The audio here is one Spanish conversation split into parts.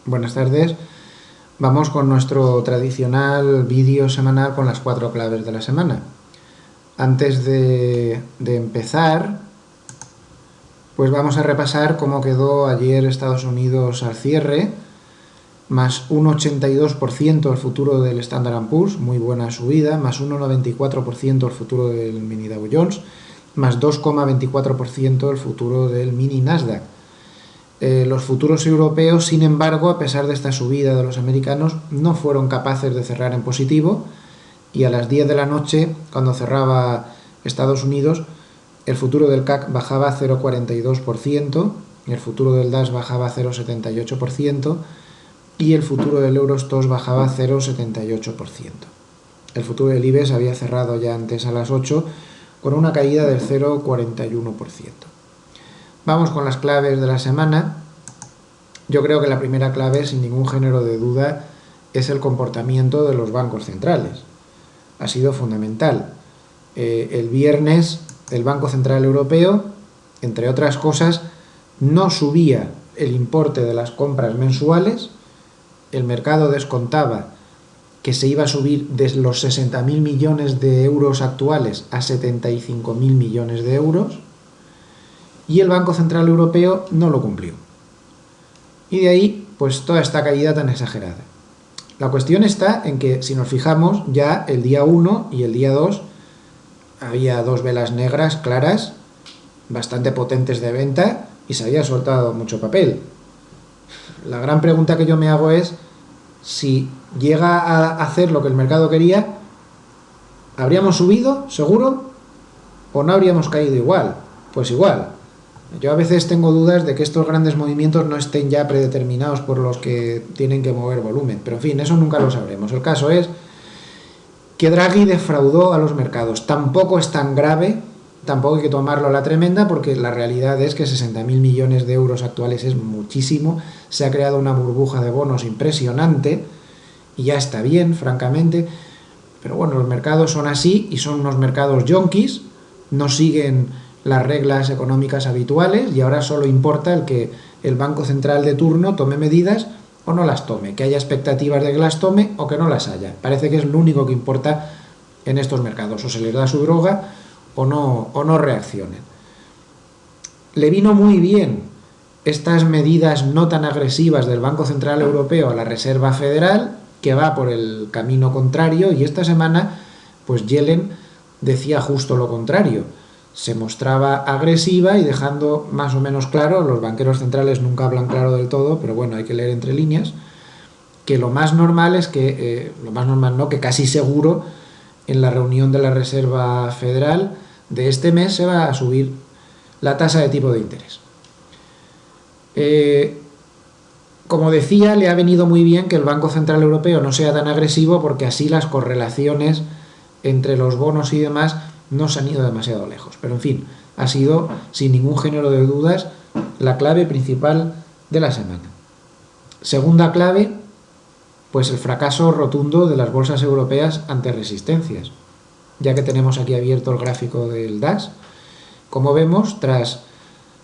Buenas tardes. Vamos con nuestro tradicional vídeo semanal con las 4 claves de la semana. Antes de empezar, pues vamos a repasar cómo quedó ayer Estados Unidos al cierre, más un 82% el futuro del Standard & Poor's, muy buena subida, más 1,94% el futuro del mini Dow Jones, más 2,24% el futuro del mini Nasdaq. Los futuros europeos, sin embargo, a pesar de esta subida de los americanos, no fueron capaces de cerrar en positivo, y a las 10 de la noche, cuando cerraba Estados Unidos, el futuro del CAC bajaba 0,42%, el futuro del DAX bajaba 0,78% y el futuro del Eurostoxx bajaba 0,78%. El futuro del IBEX había cerrado ya antes a las 8 con una caída del 0,41%. Vamos con las claves de la semana. Yo creo que la primera clave, sin ningún género de duda, es el comportamiento de los bancos centrales. Ha sido fundamental. El viernes el Banco Central Europeo, entre otras cosas, no subía el importe de las compras mensuales. El mercado descontaba que se iba a subir desde los 60.000 millones de euros actuales a 75.000 millones de euros, y el Banco Central Europeo no lo cumplió. Y de ahí, pues toda esta caída tan exagerada. La cuestión está en que, si nos fijamos, ya el día 1 y el día 2 había dos velas negras claras, bastante potentes de venta, y se había soltado mucho papel. La gran pregunta que yo me hago es, si llega a hacer lo que el mercado quería, ¿habríamos subido, seguro? ¿O no habríamos caído igual? Pues igual. Yo a veces tengo dudas de que estos grandes movimientos no estén ya predeterminados por los que tienen que mover volumen, pero en fin, eso nunca lo sabremos. El caso es que Draghi defraudó a los mercados. Tampoco es tan grave, tampoco hay que tomarlo a la tremenda, porque la realidad es que 60.000 millones de euros actuales es muchísimo. Se ha creado una burbuja de bonos impresionante y ya está bien, francamente, pero bueno, los mercados son así y son unos mercados yonkis, no siguen las reglas económicas habituales, y ahora solo importa el que el Banco Central de turno tome medidas o no las tome, que haya expectativas de que las tome o que no las haya. Parece que es lo único que importa en estos mercados, o se les da su droga o no reaccionen. Le vino muy bien estas medidas no tan agresivas del Banco Central Europeo a la Reserva Federal, que va por el camino contrario, y esta semana pues Yellen decía justo lo contrario. Se mostraba agresiva y dejando más o menos claro, los banqueros centrales nunca hablan claro del todo, pero bueno, hay que leer entre líneas, que lo más normal es que, que casi seguro en la reunión de la Reserva Federal de este mes se va a subir la tasa de tipo de interés. Como decía, le ha venido muy bien que el Banco Central Europeo no sea tan agresivo, porque así las correlaciones entre los bonos y demás no se han ido demasiado lejos. Pero en fin, ha sido, sin ningún género de dudas, la clave principal de la semana. Segunda clave, pues el fracaso rotundo de las bolsas europeas ante resistencias. Ya que tenemos aquí abierto el gráfico del DAX, como vemos, tras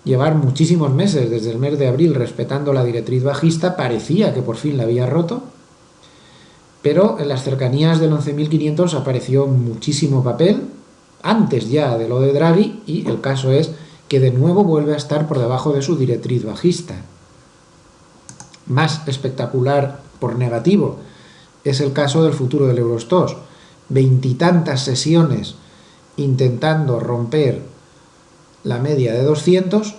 llevar muchísimos meses, desde el mes de abril, respetando la directriz bajista, parecía que por fin la había roto, pero en las cercanías del 11.500 apareció muchísimo papel, antes ya de lo de Draghi, y el caso es que de nuevo vuelve a estar por debajo de su directriz bajista. Más espectacular por negativo es el caso del futuro del Eurostoxx. 20 y tantas sesiones intentando romper la media de 200,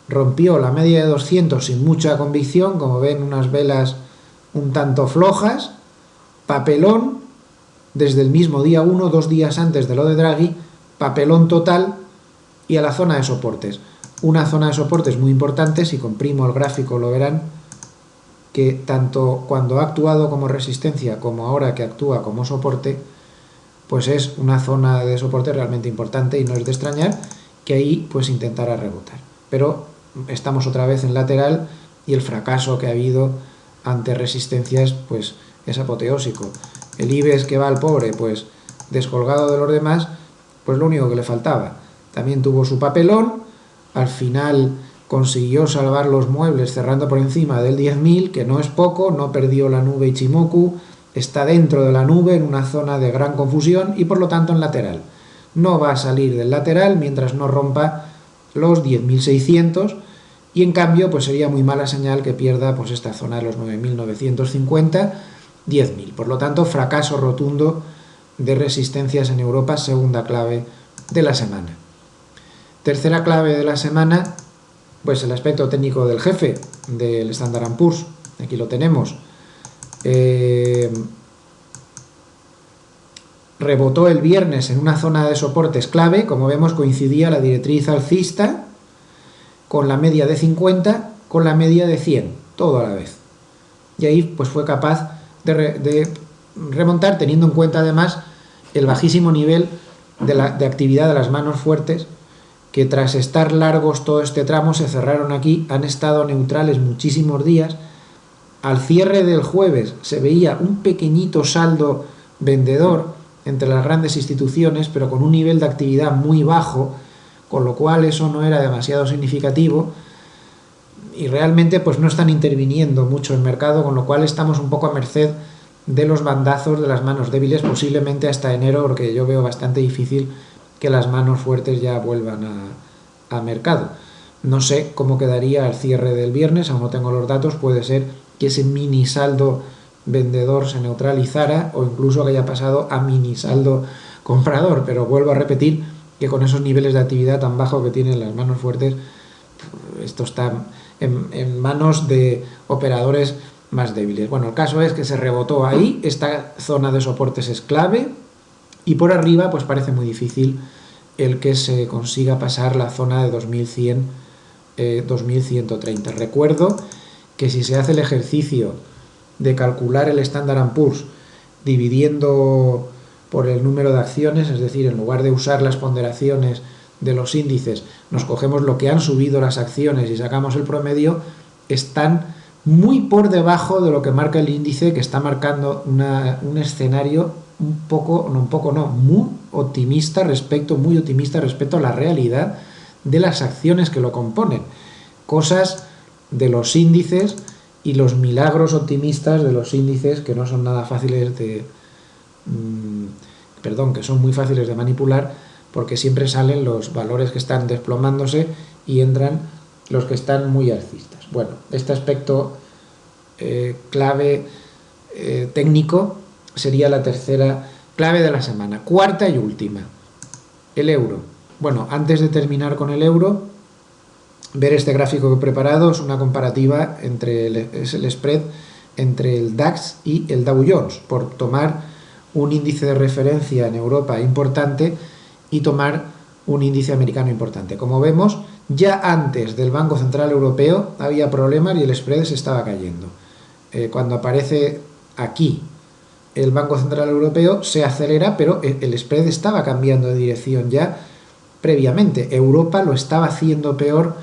rompió la media de 200 sin mucha convicción, como ven, unas velas un tanto flojas, papelón, desde el mismo día 1, 2 días antes de lo de Draghi, papelón total, y a la zona de soportes. Una zona de soportes muy importante, si comprimo el gráfico lo verán, que tanto cuando ha actuado como resistencia como ahora que actúa como soporte, pues es una zona de soporte realmente importante, y no es de extrañar que ahí pues intentara rebotar. Pero estamos otra vez en lateral, y el fracaso que ha habido ante resistencias pues es apoteósico. El IBEX, que va al pobre, pues descolgado de los demás, pues lo único que le faltaba. También tuvo su papelón, al final consiguió salvar los muebles cerrando por encima del 10.000, que no es poco, no perdió la nube Ichimoku, está dentro de la nube en una zona de gran confusión y por lo tanto en lateral. No va a salir del lateral mientras no rompa los 10.600 y en cambio pues sería muy mala señal que pierda pues esta zona de los 9.950, 10.000. Por lo tanto, fracaso rotundo de resistencias en Europa, segunda clave de la semana. Tercera clave de la semana, pues el aspecto técnico del jefe del Standard & Poor's. Aquí lo tenemos. Rebotó el viernes en una zona de soportes clave. Como vemos, coincidía la directriz alcista con la media de 50, con la media de 100, todo a la vez. Y ahí pues fue capaz de remontar, teniendo en cuenta además el bajísimo nivel de actividad de las manos fuertes, que tras estar largos todo este tramo se cerraron aquí, han estado neutrales muchísimos días. Al cierre del jueves se veía un pequeñito saldo vendedor entre las grandes instituciones, pero con un nivel de actividad muy bajo, con lo cual eso no era demasiado significativo y realmente pues no están interviniendo mucho el mercado, con lo cual estamos un poco a merced de los bandazos de las manos débiles, posiblemente hasta enero, porque yo veo bastante difícil que las manos fuertes ya vuelvan a mercado. No sé cómo quedaría al cierre del viernes, aún no tengo los datos, puede ser que ese mini saldo vendedor se neutralizara o incluso que haya pasado a mini saldo comprador, pero vuelvo a repetir que con esos niveles de actividad tan bajos que tienen las manos fuertes, esto está en manos de operadores más débiles. Bueno, el caso es que se rebotó ahí, esta zona de soportes es clave y por arriba pues parece muy difícil el que se consiga pasar la zona de 2100, 2130. Recuerdo que si se hace el ejercicio de calcular el Standard & Poor's dividiendo por el número de acciones, es decir, en lugar de usar las ponderaciones de los índices, nos cogemos lo que han subido las acciones y sacamos el promedio, están muy por debajo de lo que marca el índice, que está marcando un escenario muy optimista respecto a la realidad de las acciones que lo componen. Cosas de los índices y los milagros optimistas de los índices que no son nada fáciles que son muy fáciles de manipular, porque siempre salen los valores que están desplomándose y entran los que están muy alcistas. Bueno, este aspecto clave técnico sería la tercera clave de la semana. Cuarta y última, el euro. Bueno, antes de terminar con el euro, ver este gráfico que he preparado es una comparativa es el spread entre el DAX y el Dow Jones, por tomar un índice de referencia en Europa importante y tomar un índice americano importante. Como vemos, ya antes del Banco Central Europeo había problemas y el spread se estaba cayendo. Cuando aparece aquí el Banco Central Europeo se acelera, pero el spread estaba cambiando de dirección ya previamente. Europa lo estaba haciendo peor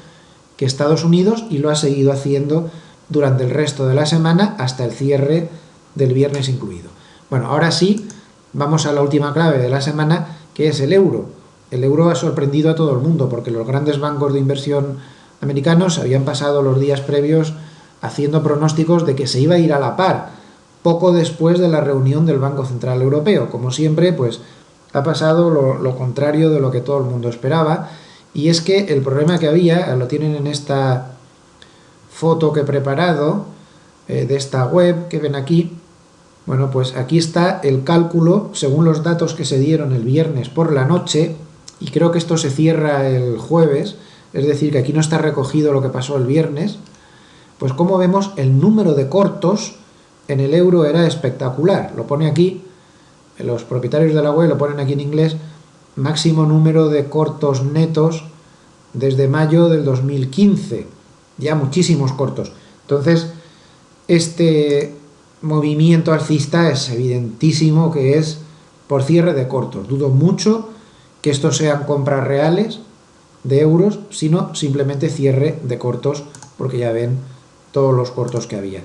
que Estados Unidos y lo ha seguido haciendo durante el resto de la semana hasta el cierre del viernes incluido. Bueno, ahora sí, vamos a la última clave de la semana, que es el euro. El euro ha sorprendido a todo el mundo porque los grandes bancos de inversión americanos habían pasado los días previos haciendo pronósticos de que se iba a ir a la par poco después de la reunión del Banco Central Europeo. Como siempre, pues ha pasado lo contrario de lo que todo el mundo esperaba, y es que el problema que había, lo tienen en esta foto que he preparado, de esta web que ven aquí. Bueno, pues aquí está el cálculo según los datos que se dieron el viernes por la noche, y creo que esto se cierra el jueves, es decir, que aquí no está recogido lo que pasó el viernes. Pues como vemos, el número de cortos en el euro era espectacular. Lo pone aquí, los propietarios de la web lo ponen aquí en inglés, máximo número de cortos netos desde mayo del 2015, ya muchísimos cortos. Entonces, este movimiento alcista es evidentísimo que es por cierre de cortos. Dudo mucho que estos sean compras reales de euros, sino simplemente cierre de cortos, porque ya ven todos los cortos que había.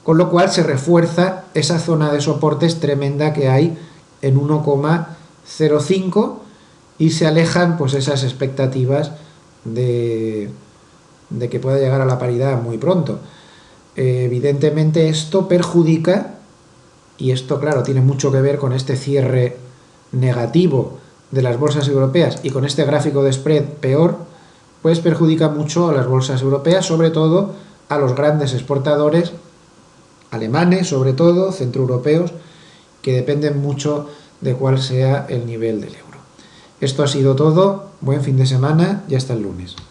Con lo cual se refuerza esa zona de soportes tremenda que hay en 1,05 y se alejan pues esas expectativas de de que pueda llegar a la paridad muy pronto. Evidentemente esto perjudica, y esto claro tiene mucho que ver con este cierre negativo de las bolsas europeas y con este gráfico de spread peor, pues perjudica mucho a las bolsas europeas, sobre todo a los grandes exportadores alemanes, sobre todo centroeuropeos, que dependen mucho de cuál sea el nivel del euro. Esto ha sido todo, buen fin de semana y hasta el lunes.